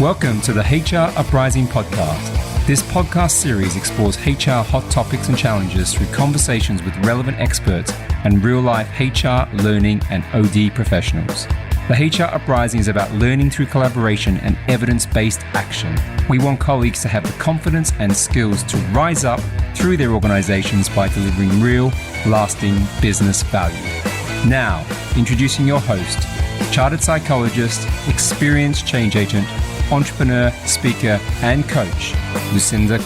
Welcome to the HR Uprising podcast. This podcast series explores HR hot topics and challenges through conversations with relevant experts and real-life HR, learning, and OD professionals. The HR Uprising is about learning through collaboration and evidence-based action. We want colleagues to have the confidence and skills to rise up through their organizations by delivering real, lasting business value. Now, introducing your host, chartered psychologist, experienced change agent, entrepreneur, speaker, and coach, Lucinda.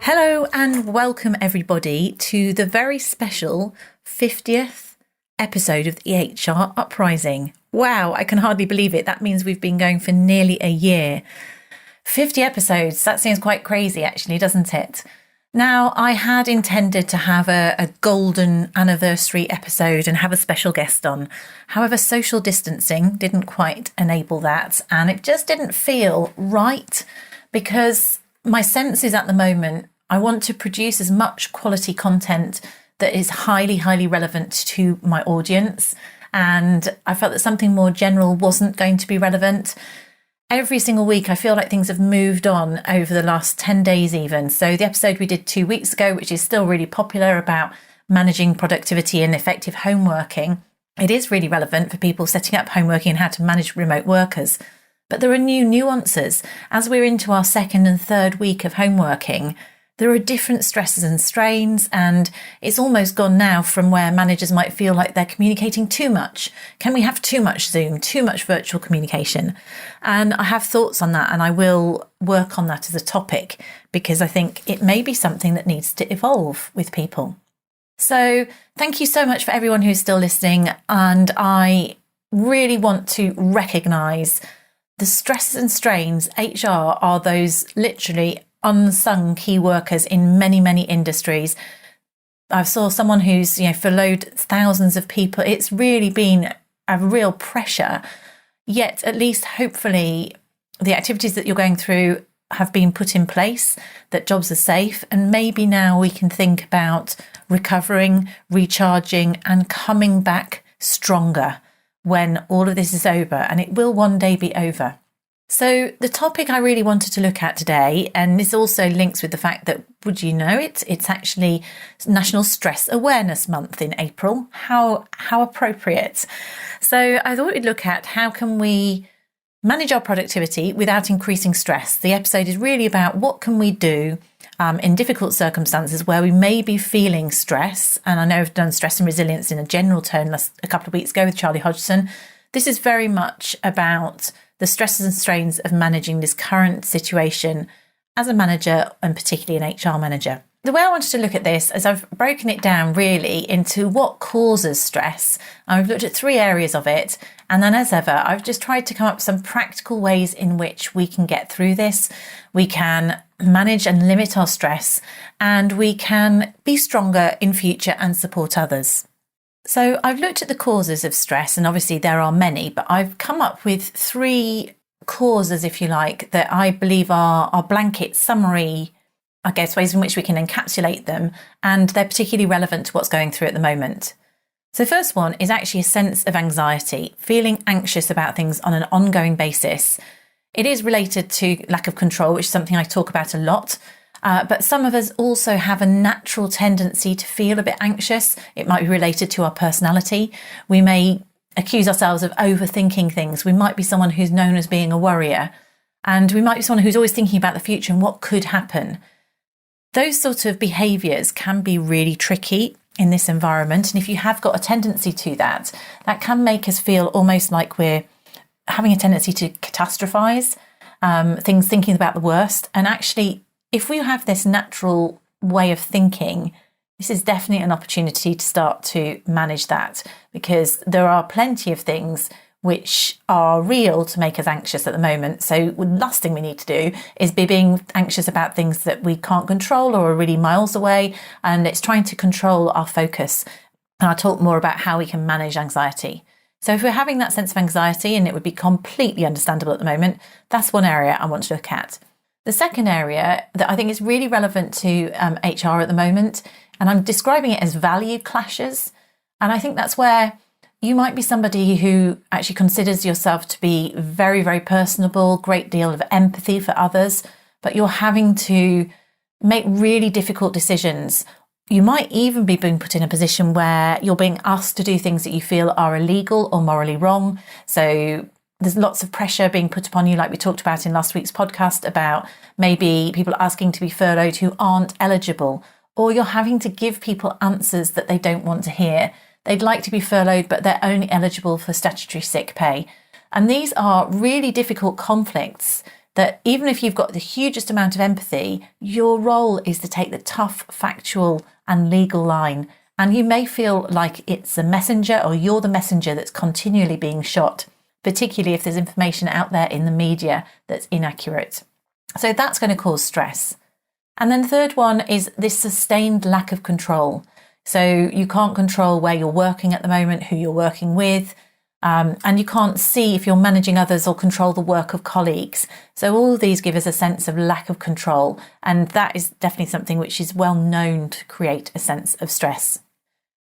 Hello and welcome everybody to the very special 50th episode of the HR Uprising. Wow, I can hardly believe it. That means we've been going for nearly a year. 50 episodes, that seems quite crazy actually, doesn't it? Now, I had intended to have a golden anniversary episode and have a special guest on. However, social distancing didn't quite enable that, and it just didn't feel right because my sense is at the moment, I want to produce as much quality content that is highly, highly relevant to my audience. And I felt that something more general wasn't going to be relevant. Every single week, I feel like things have moved on over the last 10 days even. So the episode we did 2 weeks ago, which is still really popular about managing productivity and effective home working, it is really relevant for people setting up home working and how to manage remote workers. But there are new nuances. As we're into our second and third week of home working, there are different stresses and strains, and it's almost gone now from where managers might feel like they're communicating too much. Can we have too much Zoom, too much virtual communication? And I have thoughts on that, and I will work on that as a topic because I think it may be something that needs to evolve with people. So thank you so much for everyone who's still listening, and I really want to recognise the stresses and strains. HR are those literally unsung key workers in many, many industries. I saw someone who's, furloughed thousands of people. It's really been a real pressure. Yet, at least hopefully, the activities that you're going through have been put in place, that jobs are safe, and maybe now we can think about recovering, recharging, and coming back stronger when all of this is over, and it will one day be over. So the topic I really wanted to look at today, and this also links with the fact that, would you know it, it's actually National Stress Awareness Month in April. How appropriate. So I thought we'd look at how can we manage our productivity without increasing stress. The episode is really about what can we do in difficult circumstances where we may be feeling stress. And I know I've done stress and resilience in a general tone a couple of weeks ago with Charlie Hodgson. This is very much about the stresses and strains of managing this current situation as a manager, and particularly an HR manager. The way I wanted to look at this is I've broken it down really into what causes stress. I've looked at 3 areas of it. And then as ever, I've just tried to come up with some practical ways in which we can get through this. We can manage and limit our stress, and we can be stronger in future and support others. So I've looked at the causes of stress, and obviously there are many, but I've come up with 3 causes, if you like, that I believe are blanket summary, I guess, ways in which we can encapsulate them, and they're particularly relevant to what's going through at the moment. So the first one is actually a sense of anxiety, feeling anxious about things on an ongoing basis. It is related to lack of control, which is something I talk about a lot. But some of us also have a natural tendency to feel a bit anxious. It might be related to our personality. We may accuse ourselves of overthinking things. We might be someone who's known as being a worrier, and we might be someone who's always thinking about the future and what could happen. Those sort of behaviours can be really tricky in this environment. And if you have got a tendency to that, that can make us feel almost like we're having a tendency to catastrophize things, thinking about the worst. And actually, if we have this natural way of thinking, this is definitely an opportunity to start to manage that, because there are plenty of things which are real to make us anxious at the moment. So the last thing we need to do is be being anxious about things that we can't control or are really miles away, and it's trying to control our focus. And I'll talk more about how we can manage anxiety. So if we're having that sense of anxiety, and it would be completely understandable at the moment, that's one area I want to look at. The second area that I think is really relevant to HR at the moment, and I'm describing it as value clashes. And I think that's where you might be somebody who actually considers yourself to be very, very personable, great deal of empathy for others, but you're having to make really difficult decisions. You might even be being put in a position where you're being asked to do things that you feel are illegal or morally wrong. So there's lots of pressure being put upon you, like we talked about in last week's podcast, about maybe people asking to be furloughed who aren't eligible, or you're having to give people answers that they don't want to hear. They'd like to be furloughed, but they're only eligible for statutory sick pay. And these are really difficult conflicts that even if you've got the hugest amount of empathy, your role is to take the tough, factual and legal line. And you may feel like it's a messenger, or you're the messenger that's continually being shot, particularly if there's information out there in the media that's inaccurate. So that's going to cause stress. And then the third one is this sustained lack of control. So you can't control where you're working at the moment, who you're working with, and you can't see if you're managing others or control the work of colleagues. So all of these give us a sense of lack of control, and that is definitely something which is well known to create a sense of stress.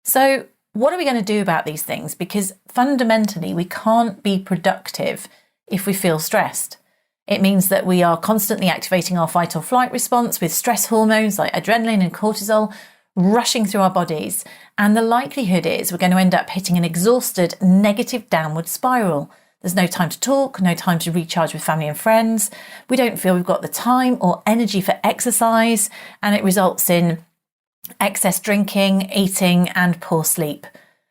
So what are we going to do about these things? Because fundamentally, we can't be productive if we feel stressed. It means that we are constantly activating our fight or flight response with stress hormones like adrenaline and cortisol rushing through our bodies. And the likelihood is we're going to end up hitting an exhausted negative downward spiral. There's no time to talk, no time to recharge with family and friends. We don't feel we've got the time or energy for exercise, and it results in excess drinking, eating, and poor sleep.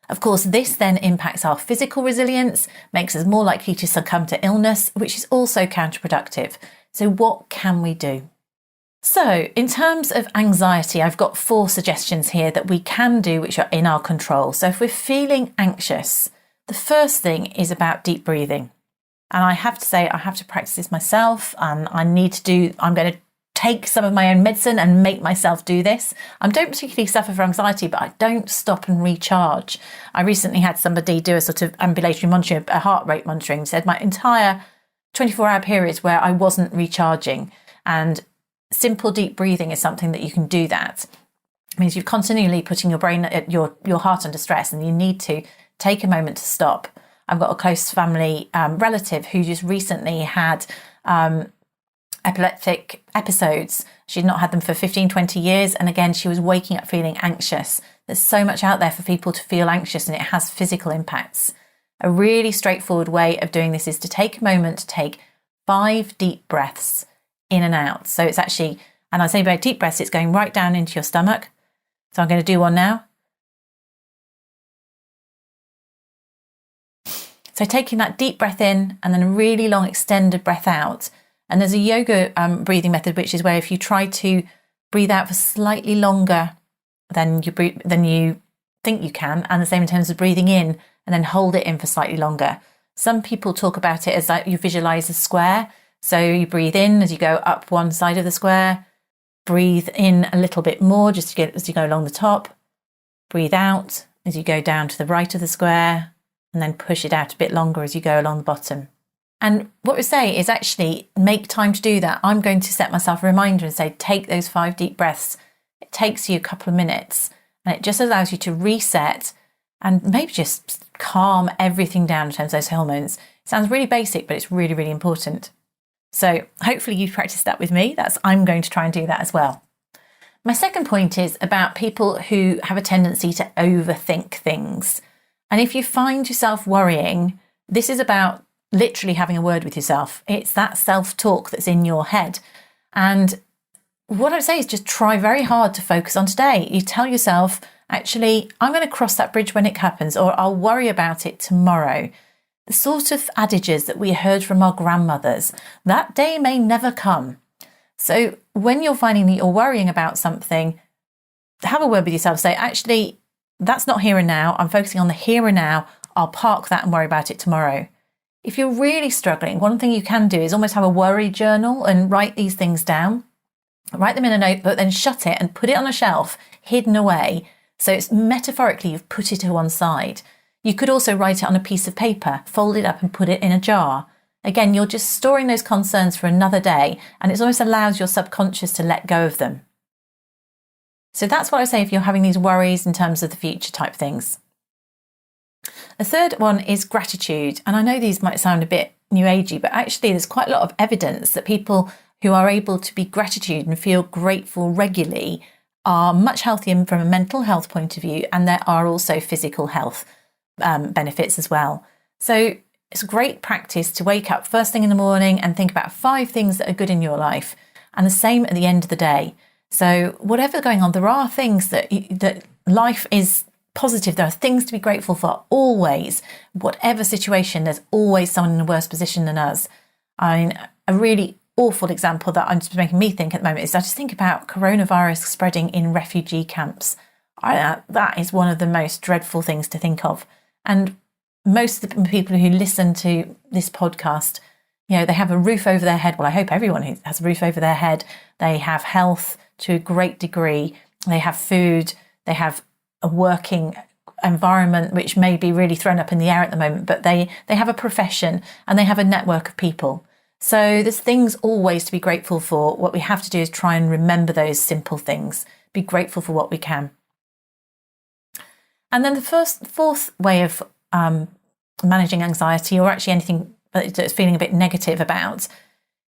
Of course, this then impacts our physical resilience, makes us more likely to succumb to illness, which is also counterproductive. So what can we do? So in terms of anxiety, I've got 4 suggestions here that we can do which are in our control. So if we're feeling anxious, the first thing is about deep breathing. And I have to say, I have to practice this myself, and I'm going to take some of my own medicine and make myself do this. I don't particularly suffer from anxiety, but I don't stop and recharge. I recently had somebody do a sort of ambulatory monitoring, a heart rate monitoring, said my entire 24-hour period where I wasn't recharging. And simple deep breathing is something that you can do that. It means you're continually putting your brain, your heart under stress, and you need to take a moment to stop. I've got a close family relative who just recently had epileptic episodes. She'd not had them for 15, 20 years. And again, she was waking up feeling anxious. There's so much out there for people to feel anxious, and it has physical impacts. A really straightforward way of doing this is to take a moment to take 5 deep breaths in and out. So it's actually, and I say by deep breaths, it's going right down into your stomach. So I'm going to do one now. So taking that deep breath in and then a really long extended breath out. And there's a yoga breathing method, which is where if you try to breathe out for slightly longer than you think you can, and the same in terms of breathing in, and then hold it in for slightly longer. Some people talk about it as like you visualize a square. So you breathe in as you go up one side of the square, breathe in a little bit more just to get as you go along the top, breathe out as you go down to the right of the square, and then push it out a bit longer as you go along the bottom. And what we say is actually make time to do that. I'm going to set myself a reminder and say, take those 5 deep breaths. It takes you a couple of minutes, and it just allows you to reset and maybe just calm everything down in terms of those hormones. It sounds really basic, but it's really, really important. So hopefully you've practiced that with me. I'm going to try and do that as well. My second point is about people who have a tendency to overthink things. And if you find yourself worrying, this is about literally having a word with yourself. It's that self-talk that's in your head. And what I would say is just try very hard to focus on today. You tell yourself, actually, I'm going to cross that bridge when it happens, or I'll worry about it tomorrow. The sort of adages that we heard from our grandmothers, that day may never come. So when you're finding that you're worrying about something, have a word with yourself. Say, actually, that's not here and now. I'm focusing on the here and now. I'll park that and worry about it tomorrow. If you're really struggling, one thing you can do is almost have a worry journal and write these things down. Write them in a notebook, then shut it and put it on a shelf, hidden away. So it's metaphorically, you've put it to one side. You could also write it on a piece of paper, fold it up and put it in a jar. Again, you're just storing those concerns for another day, and it almost allows your subconscious to let go of them. So that's what I say if you're having these worries in terms of the future type things. The third one is gratitude. And I know these might sound a bit new agey, but actually there's quite a lot of evidence that people who are able to be gratitude and feel grateful regularly are much healthier from a mental health point of view, and there are also physical health benefits as well. So it's a great practice to wake up first thing in the morning and think about 5 things that are good in your life, and the same at the end of the day. So whatever's going on, there are things that life is positive. There are things to be grateful for always. Whatever situation, there's always someone in a worse position than us. I mean, a really awful example that I'm just making me think at the moment is I just think about coronavirus spreading in refugee camps. That is one of the most dreadful things to think of. And most of the people who listen to this podcast, they have a roof over their head. Well, I hope everyone who has a roof over their head. They have health to a great degree. They have food. They have a working environment, which may be really thrown up in the air at the moment, but they have a profession and they have a network of people. So there's things always to be grateful for. What we have to do is try and remember those simple things, be grateful for what we can. And then the fourth way of managing anxiety, or actually anything that's feeling a bit negative about,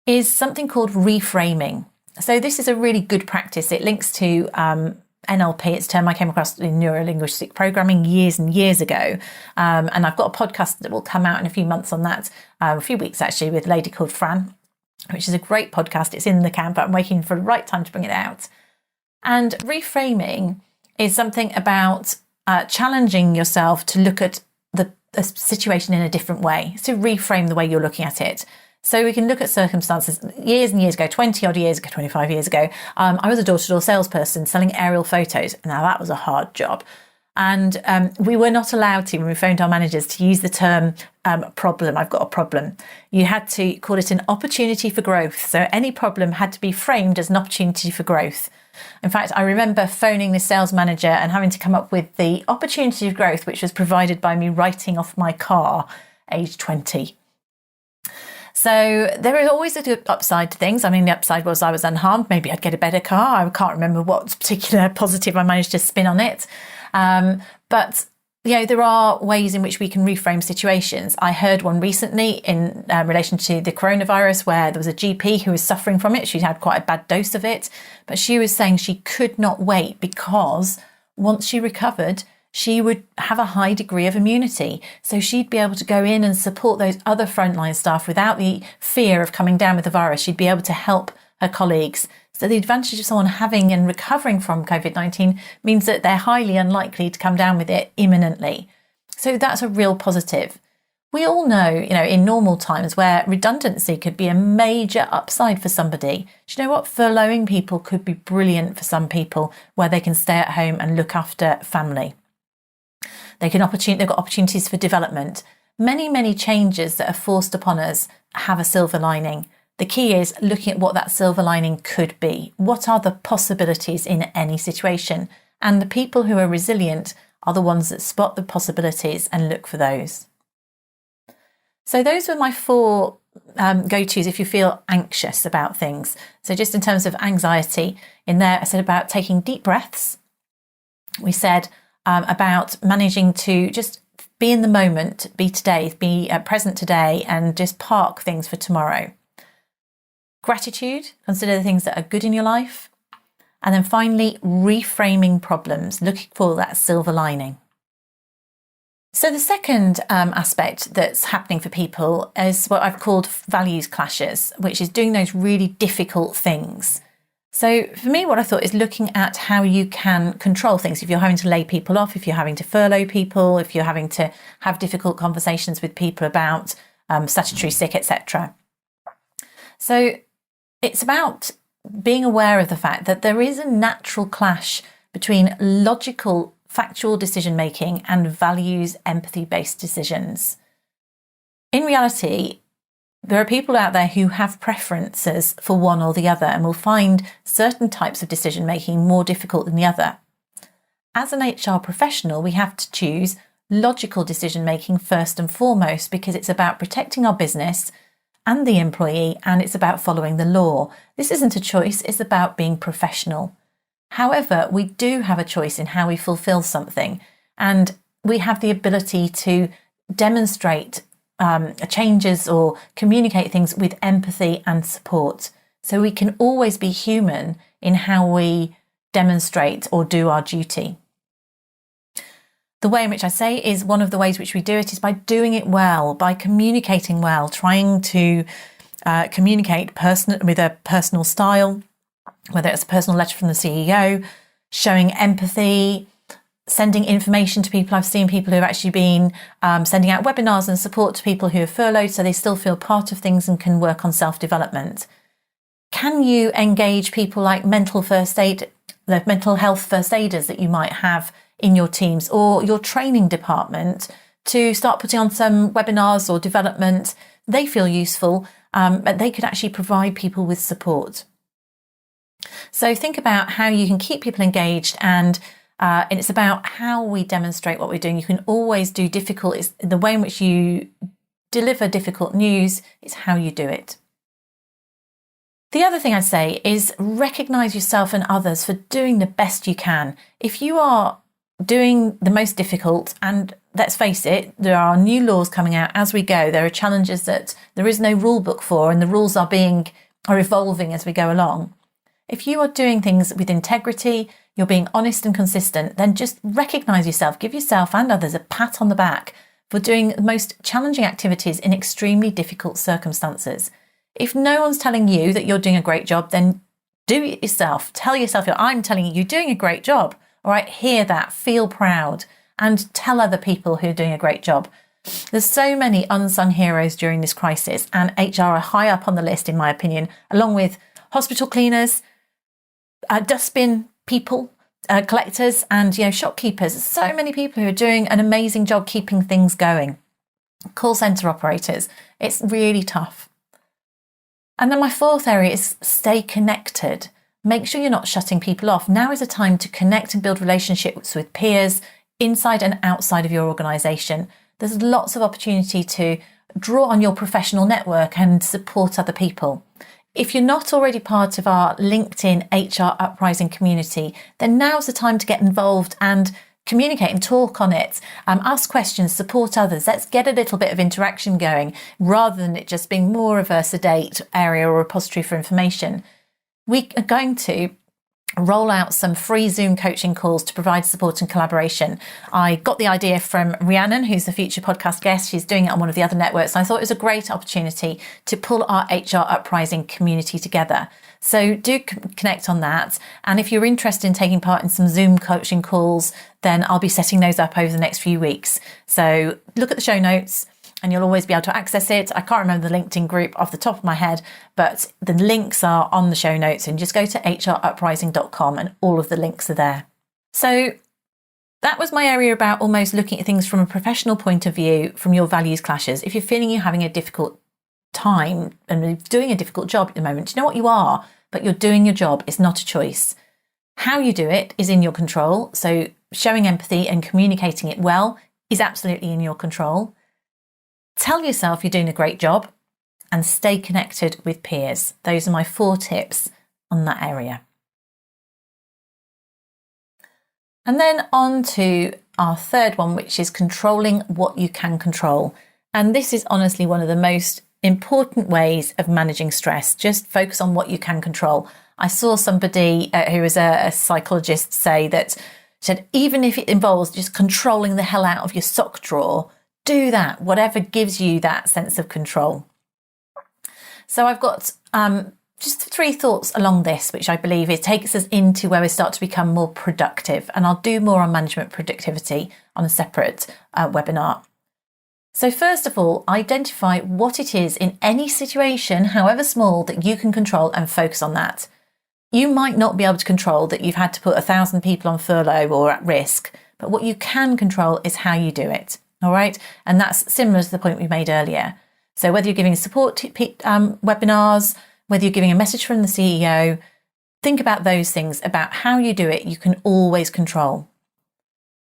is something called reframing. So this is a really good practice. It links to NLP. It's a term I came across in neuro-linguistic programming years and years ago. And I've got a podcast that will come out in a few months on that, a few weeks actually, with a lady called Fran, which is a great podcast. It's in the camp, but I'm waiting for the right time to bring it out. And reframing is something about challenging yourself to look at the situation in a different way, to reframe the way you're looking at it. So we can look at circumstances. Years and years ago, 20 odd years ago, 25 years ago, I was a door-to-door salesperson selling aerial photos. Now that was a hard job. And we were not allowed to, when we phoned our managers, to use the term problem. I've got a problem. You had to call it an opportunity for growth. So any problem had to be framed as an opportunity for growth. In fact, I remember phoning the sales manager and having to come up with the opportunity of growth, which was provided by me writing off my car, age 20. So there is always a good upside to things. I mean, the upside was I was unharmed. Maybe I'd get a better car. I can't remember what particular positive I managed to spin on it. But there are ways in which we can reframe situations. I heard one recently in relation to the coronavirus, where there was a GP who was suffering from it. She'd had quite a bad dose of it, but she was saying she could not wait because once she recovered, she would have a high degree of immunity. So she'd be able to go in and support those other frontline staff without the fear of coming down with the virus. She'd be able to help her colleagues. So the advantage of someone having and recovering from COVID-19 means that they're highly unlikely to come down with it imminently. So that's a real positive. We all know, in normal times where redundancy could be a major upside for somebody. Do you know what? Furloughing people could be brilliant for some people, where they can stay at home and look after family. They've got opportunities for development. Many, many changes that are forced upon us have a silver lining. The key is looking at what that silver lining could be. What are the possibilities in any situation? And the people who are resilient are the ones that spot the possibilities and look for those. So those were my 4 go-tos if you feel anxious about things. So just in terms of anxiety, in there I said about taking deep breaths. We said about managing to just be in the moment, be today, be present today, and just park things for tomorrow. Gratitude, consider the things that are good in your life. And then finally, reframing problems, looking for that silver lining. So the second aspect that's happening for people is what I've called values clashes, which is doing those really difficult things. So for me, what I thought is looking at how you can control things. If you're having to lay people off, if you're having to furlough people, if you're having to have difficult conversations with people about statutory sick, etc. So it's about being aware of the fact that there is a natural clash between logical, factual decision-making and values, empathy-based decisions. In reality, there are people out there who have preferences for one or the other and will find certain types of decision-making more difficult than the other. As an HR professional, we have to choose logical decision-making first and foremost, because it's about protecting our business and the employee, and it's about following the law. This isn't a choice, it's about being professional. However, we do have a choice in how we fulfill something, and we have the ability to demonstrate changes or communicate things with empathy and support. So we can always be human in how we demonstrate or do our duty. The way in which I say is one of the ways which we do it is by doing it well, by communicating well, trying to communicate with a personal style, whether it's a personal letter from the CEO, showing empathy, sending information to people. I've seen people who have actually been sending out webinars and support to people who are furloughed so they still feel part of things and can work on self-development. Can you engage people like mental health first aiders that you might have in your teams or your training department to start putting on some webinars or development? They feel useful, but they could actually provide people with support. So think about how you can keep people engaged, and it's about how we demonstrate what we're doing. You can always do difficult. It's the way in which you deliver difficult news is how you do it. The other thing I'd say is recognise yourself and others for doing the best you can. If you are doing the most difficult, and let's face it, there are new laws coming out as we go. There are challenges that there is no rule book for, and the rules are evolving as we go along. If you are doing things with integrity, you're being honest and consistent, then just recognise yourself, give yourself and others a pat on the back for doing the most challenging activities in extremely difficult circumstances. If no one's telling you that you're doing a great job, then do it yourself. Tell yourself, I'm telling you, you're doing a great job. All right, hear that, feel proud, and tell other people who are doing a great job. There's so many unsung heroes during this crisis, and HR are high up on the list, in my opinion, along with hospital cleaners, dustbin people, collectors, and shopkeepers. So many people who are doing an amazing job keeping things going. Call centre operators. It's really tough. And then my fourth area is stay connected. Make sure you're not shutting people off. Now is a time to connect and build relationships with peers inside and outside of your organisation. There's lots of opportunity to draw on your professional network and support other people. If you're not already part of our LinkedIn HR Uprising community, then now's the time to get involved and communicate and talk on it. Ask questions, support others. Let's get a little bit of interaction going rather than it just being more of a sedate area or repository for information. We are going to roll out some free Zoom coaching calls to provide support and collaboration. I got the idea from Rhiannon, who's the future podcast guest. She's doing it on one of the other networks. And I thought it was a great opportunity to pull our HR Uprising community together. So do connect on that. And if you're interested in taking part in some Zoom coaching calls, then I'll be setting those up over the next few weeks. So look at the show notes and you'll always be able to access it. I can't remember the LinkedIn group off the top of my head, but the links are on the show notes, and just go to hruprising.com and all of the links are there. So that was my area about almost looking at things from a professional point of view, from your values clashes. If you're feeling you're having a difficult time and doing a difficult job at the moment, you know what, you are, but you're doing your job. It's not a choice. How you do it is in your control. So showing empathy and communicating it well is absolutely in your control. Tell yourself you're doing a great job and stay connected with peers. Those are my 4 tips on that area. And then on to our third one, which is controlling what you can control. And this is honestly one of the most important ways of managing stress. Just focus on what you can control. I saw somebody who is a psychologist said, even if it involves just controlling the hell out of your sock drawer, do that, whatever gives you that sense of control. So I've got just 3 thoughts along this, which I believe it takes us into where we start to become more productive. And I'll do more on management productivity on a separate webinar. So first of all, identify what it is in any situation, however small, that you can control and focus on that. You might not be able to control that you've had to put 1,000 people on furlough or at risk, but what you can control is how you do it. All right. And that's similar to the point we made earlier. So whether you're giving support webinars, whether you're giving a message from the CEO, think about those things, about how you do it. You can always control.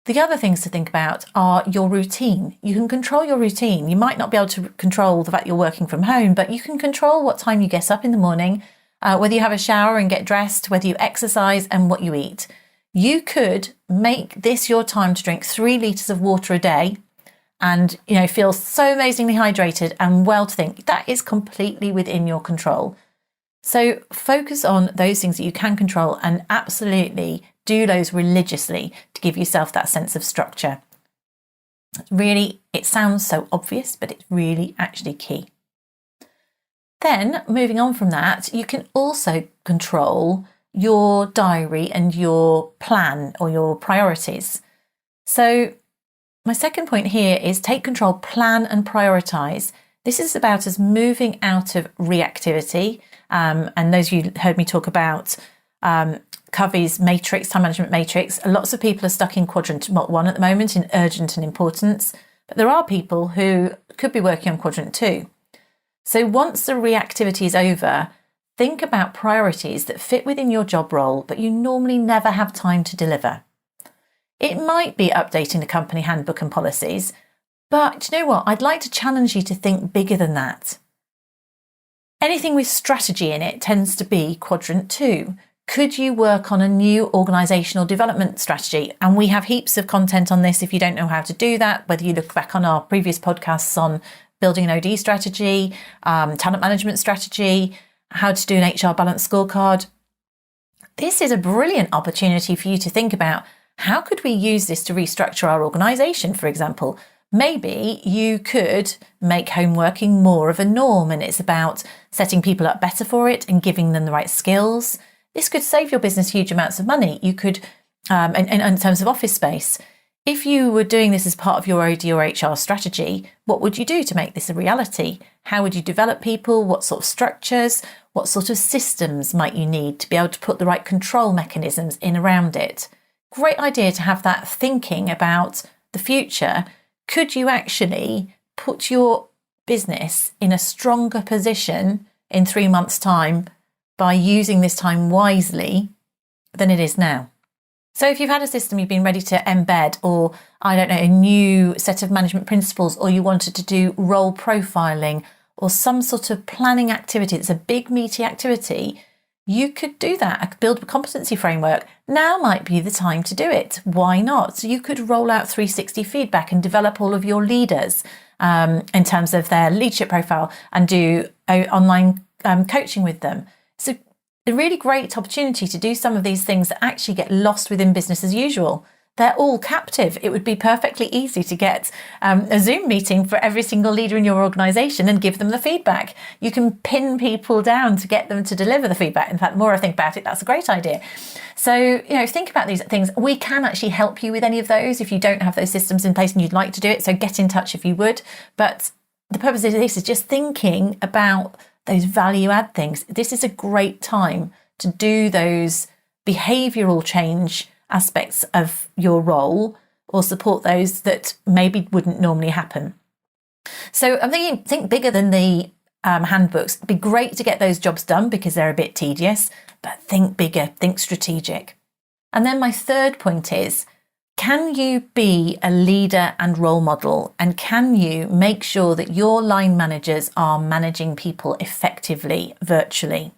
The other things to think about are your routine. You can control your routine. You might not be able to control the fact you're working from home, but you can control what time you get up in the morning, whether you have a shower and get dressed, whether you exercise and what you eat. You could make this your time to drink 3 litres of water a day and, feel so amazingly hydrated and well to think. That is completely within your control. So focus on those things that you can control and absolutely do those religiously to give yourself that sense of structure. Really, it sounds so obvious, but it's really actually key. Then, moving on from that, you can also control your diary and your plan or your priorities. So my second point here is take control, plan and prioritise. This is about us moving out of reactivity. And those of you heard me talk about Covey's matrix, time management matrix. Lots of people are stuck in quadrant 1 at the moment in urgent and importance, but there are people who could be working on quadrant 2. So once the reactivity is over, think about priorities that fit within your job role, but you normally never have time to deliver. It might be updating the company handbook and policies, but you know what? I'd like to challenge you to think bigger than that. Anything with strategy in it tends to be quadrant 2. Could you work on a new organisational development strategy? And we have heaps of content on this if you don't know how to do that, whether you look back on our previous podcasts on building an OD strategy, talent management strategy, how to do an HR balance scorecard. This is a brilliant opportunity for you to think about how could we use this to restructure our organisation, for example. Maybe you could make home working more of a norm and it's about setting people up better for it and giving them the right skills. This could save your business huge amounts of money. You could, in terms of office space, if you were doing this as part of your OD or HR strategy, what would you do to make this a reality? How would you develop people? What sort of structures? What sort of systems might you need to be able to put the right control mechanisms in around it? Great idea to have that thinking about the future. Could you actually put your business in a stronger position in 3 months' time by using this time wisely than it is now? So if you've had a system you've been ready to embed, or a new set of management principles, or you wanted to do role profiling or some sort of planning activity that's a big meaty activity, you could do that, build a competency framework. Now might be the time to do it. Why not? So you could roll out 360 feedback and develop all of your leaders in terms of their leadership profile and do online coaching with them. So a really great opportunity to do some of these things that actually get lost within business as usual. They're all captive. It would be perfectly easy to get a Zoom meeting for every single leader in your organisation and give them the feedback. You can pin people down to get them to deliver the feedback. In fact, the more I think about it, that's a great idea. So, think about these things. We can actually help you with any of those if you don't have those systems in place and you'd like to do it. So get in touch if you would. But the purpose of this is just thinking about those value add things. This is a great time to do those behavioural change aspects of your role or support those that maybe wouldn't normally happen. So I'm thinking, think bigger than the handbooks. It'd be great to get those jobs done because they're a bit tedious, but think bigger, think strategic. And then my third point is, can you be a leader and role model? And can you make sure that your line managers are managing people effectively virtually?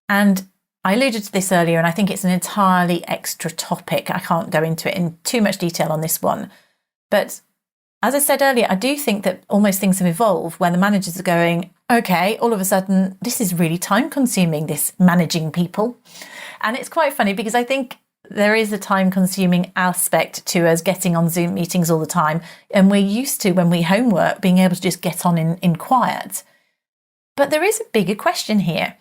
And I alluded to this earlier, and I think it's an entirely extra topic. I can't go into it in too much detail on this one. But as I said earlier, I do think that almost things have evolved where the managers are going, okay, all of a sudden, this is really time consuming, this managing people. And it's quite funny because I think there is a time consuming aspect to us getting on Zoom meetings all the time. And we're used to, when we homework, being able to just get on in quiet. But there is a bigger question here.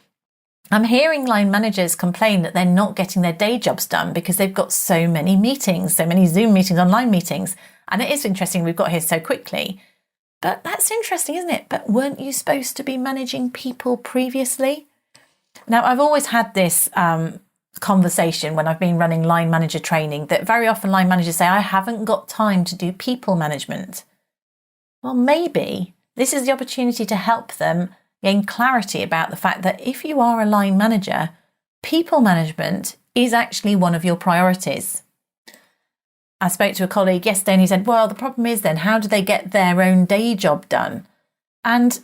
I'm hearing line managers complain that they're not getting their day jobs done because they've got so many meetings, so many Zoom meetings, online meetings. And it is interesting we've got here so quickly. But that's interesting, isn't it? But weren't you supposed to be managing people previously? Now, I've always had this conversation when I've been running line manager training that very often line managers say, I haven't got time to do people management. Well, maybe this is the opportunity to help them gain clarity about the fact that if you are a line manager, people management is actually one of your priorities. I spoke to a colleague yesterday and he said, well, the problem is then how do they get their own day job done? And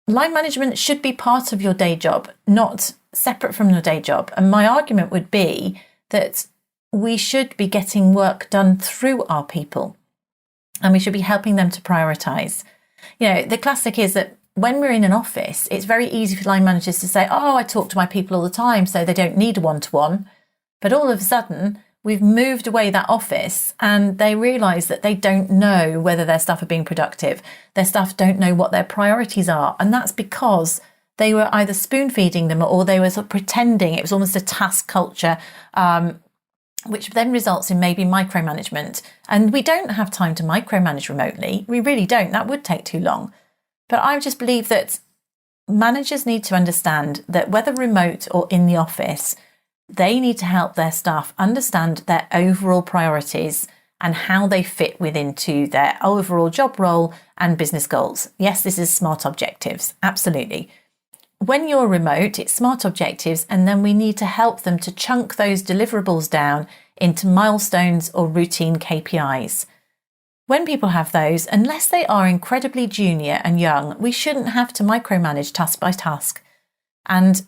line management should be part of your day job, not separate from your day job. And my argument would be that we should be getting work done through our people, and we should be helping them to prioritise. The classic is that when we're in an office, it's very easy for line managers to say, oh, I talk to my people all the time, so they don't need a one-to-one. But all of a sudden, we've moved away that office and they realise that they don't know whether their staff are being productive. Their staff don't know what their priorities are. And that's because they were either spoon-feeding them or they were sort of pretending. It was almost a task culture, which then results in maybe micromanagement. And we don't have time to micromanage remotely. We really don't. That would take too long. But I just believe that managers need to understand that whether remote or in the office, they need to help their staff understand their overall priorities and how they fit into their overall job role and business goals. Yes, this is SMART objectives. Absolutely. When you're remote, it's SMART objectives, and then we need to help them to chunk those deliverables down into milestones or routine KPIs. When people have those, unless they are incredibly junior and young, we shouldn't have to micromanage task by task. And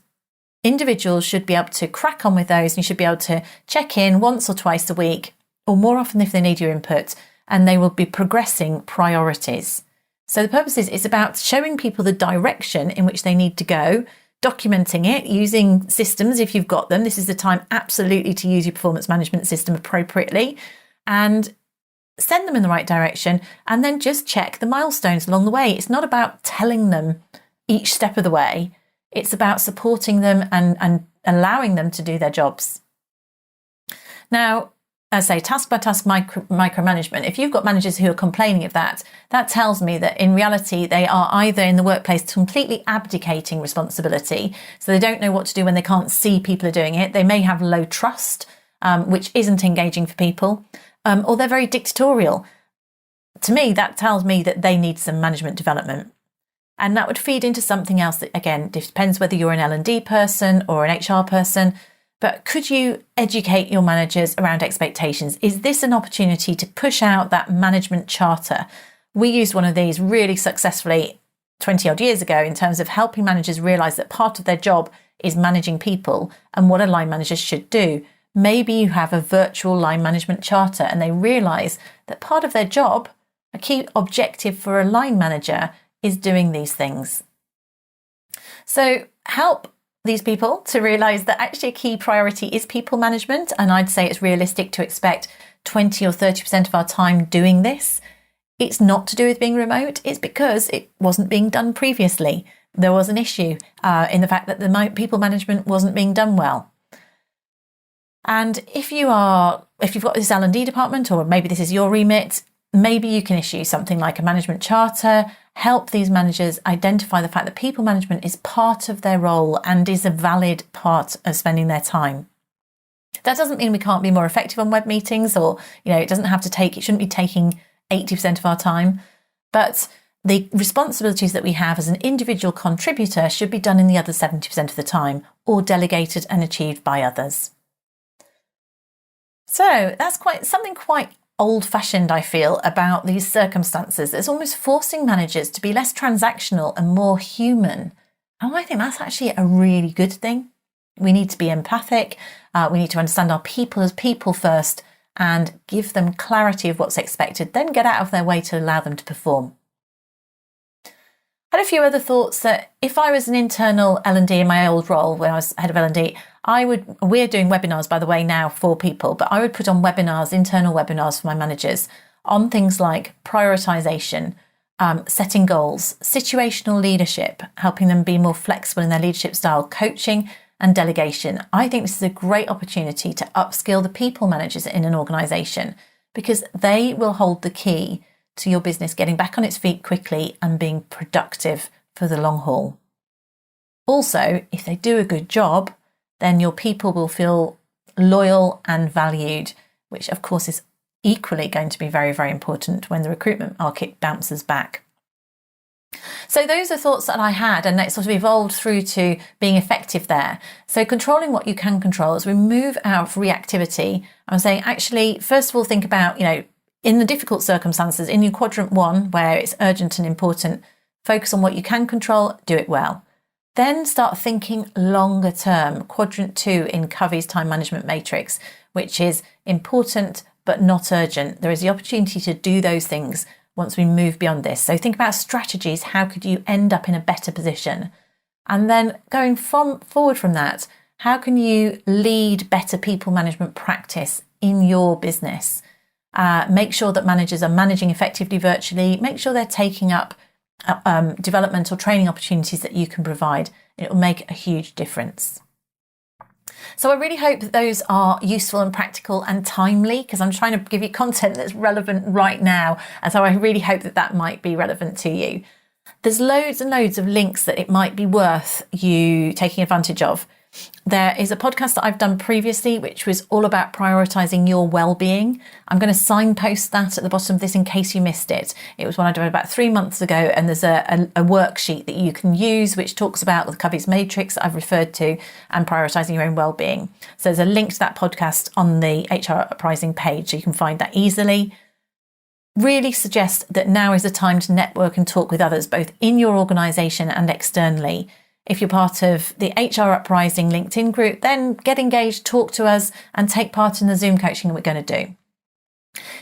individuals should be able to crack on with those, and you should be able to check in once or twice a week, or more often if they need your input, and they will be progressing priorities. So the purpose is it's about showing people the direction in which they need to go, documenting it, using systems if you've got them. This is the time absolutely to use your performance management system appropriately, and send them in the right direction, and then just check the milestones along the way. It's not about telling them each step of the way. It's about supporting them and allowing them to do their jobs. Now, as I say, task by task micromanagement, if you've got managers who are complaining of that, that tells me that in reality, they are either in the workplace completely abdicating responsibility, so they don't know what to do when they can't see people are doing it. They may have low trust, which isn't engaging for people. Or they're very dictatorial. To me, that tells me that they need some management development. And that would feed into something else that, again, depends whether you're an L&D person or an HR person. But could you educate your managers around expectations? Is this an opportunity to push out that management charter? We used one of these really successfully 20 odd years ago in terms of helping managers realise that part of their job is managing people and what a line manager should do. Maybe you have a virtual line management charter and they realise that part of their job, a key objective for a line manager, is doing these things. So help these people to realise that actually a key priority is people management. And I'd say it's realistic to expect 20 or 30% of our time doing this. It's not to do with being remote. It's because it wasn't being done previously. There was an issue in the fact that the people management wasn't being done well. And if you've got this L&D department, or maybe this is your remit, maybe you can issue something like a management charter, help these managers identify the fact that people management is part of their role and is a valid part of spending their time. That doesn't mean we can't be more effective on web meetings, or, it shouldn't be taking 80% of our time, but the responsibilities that we have as an individual contributor should be done in the other 70% of the time, or delegated and achieved by others. So that's something quite old-fashioned, I feel, about these circumstances. It's almost forcing managers to be less transactional and more human. And I think that's actually a really good thing. We need to be empathic. We need to understand our people as people first and give them clarity of what's expected, then get out of their way to allow them to perform. I had a few other thoughts that if I was an internal L&D in my old role when I was head of L&D, we're doing webinars, by the way, now for people, but I would put on webinars, internal webinars for my managers on things like prioritisation, setting goals, situational leadership, helping them be more flexible in their leadership style, coaching and delegation. I think this is a great opportunity to upskill the people managers in an organisation, because they will hold the key to your business getting back on its feet quickly and being productive for the long haul. Also, if they do a good job, then your people will feel loyal and valued, which of course is equally going to be very, very important when the recruitment market bounces back. So those are thoughts that I had, and that sort of evolved through to being effective there. So controlling what you can control as we move out of reactivity. I'm saying, actually, first of all, think about, in the difficult circumstances, in your quadrant 1, where it's urgent and important, focus on what you can control, do it well. Then start thinking longer term, quadrant 2 in Covey's time management matrix, which is important but not urgent. There is the opportunity to do those things once we move beyond this. So think about strategies. How could you end up in a better position? And then going forward from that, how can you lead better people management practice in your business? Make sure that managers are managing effectively virtually. Make sure they're taking up developmental training opportunities that you can provide. It will make a huge difference. So I really hope that those are useful and practical and timely, because I'm trying to give you content that's relevant right now. And so I really hope that that might be relevant to you. There's loads and loads of links that it might be worth you taking advantage of. There is a podcast that I've done previously, which was all about prioritising your well-being. I'm going to signpost that at the bottom of this in case you missed it. It was one I did about 3 months ago, and there's a worksheet that you can use which talks about the Covey's matrix that I've referred to and prioritising your own well-being. So there's a link to that podcast on the HR Uprising page, so you can find that easily. Really suggest that now is the time to network and talk with others, both in your organisation and externally. If you're part of the HR Uprising LinkedIn group, then get engaged, talk to us, and take part in the Zoom coaching that we're going to do.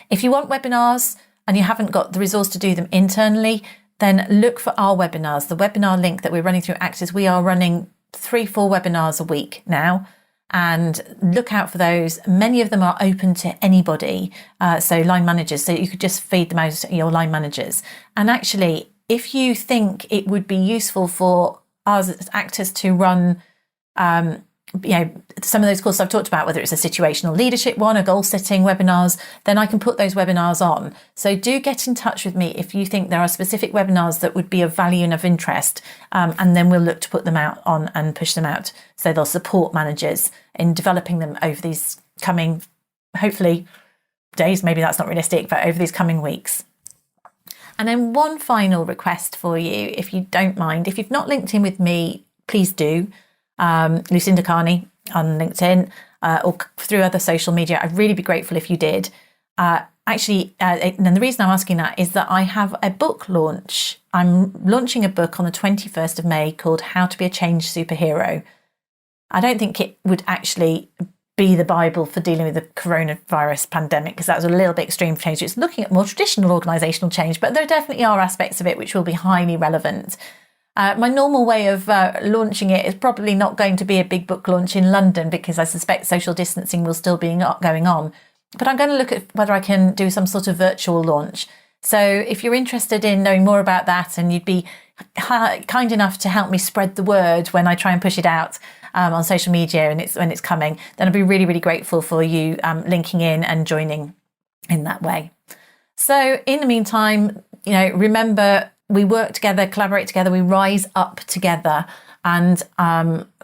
If you want webinars and you haven't got the resource to do them internally, then look for our webinars. The webinar link that we're running through Actus, we are running 3-4 webinars a week now, and look out for those. Many of them are open to anybody, so line managers, so you could just feed them out to your line managers. And actually, if you think it would be useful for us as Actus to run some of those courses I've talked about, whether it's a situational leadership one, a goal setting webinars, then I can put those webinars on. So do get in touch with me if you think there are specific webinars that would be of value and of interest, and then we'll look to put them out on and push them out. So they'll support managers in developing them over these coming, hopefully, days. Maybe that's not realistic, but over these coming weeks. And then one final request for you, if you don't mind. If you've not linked in with me, please do. Lucinda Carney on LinkedIn or through other social media. I'd really be grateful if you did. And the reason I'm asking that is that I have a book launch. I'm launching a book on the 21st of May called How to Be a Change Superhero. I don't think it would actually be the Bible for dealing with the coronavirus pandemic, because that was a little bit extreme change. It's looking at more traditional organisational change, but there definitely are aspects of it which will be highly relevant. My normal way of launching it is probably not going to be a big book launch in London, because I suspect social distancing will still be going on. But I'm going to look at whether I can do some sort of virtual launch. So if you're interested in knowing more about that, and you'd be kind enough to help me spread the word when I try and push it out on social media and when it's coming, then I'd be really, really grateful for you linking in and joining in that way. So in the meantime, remember, we work together, collaborate together, we rise up together, and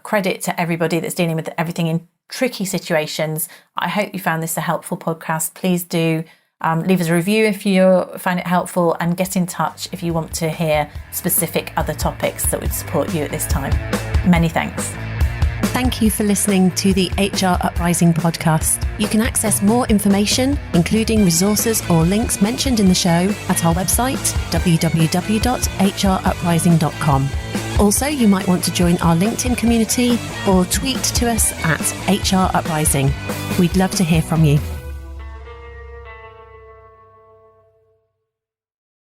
credit to everybody that's dealing with everything in tricky situations. I hope you found this a helpful podcast. Please do leave us a review if you find it helpful, and get in touch if you want to hear specific other topics that would support you at this time. Many thanks. Thank you for listening to the HR Uprising podcast. You can access more information, including resources or links mentioned in the show, at our website, www.hruprising.com. Also, you might want to join our LinkedIn community or tweet to us at HR Uprising. We'd love to hear from you.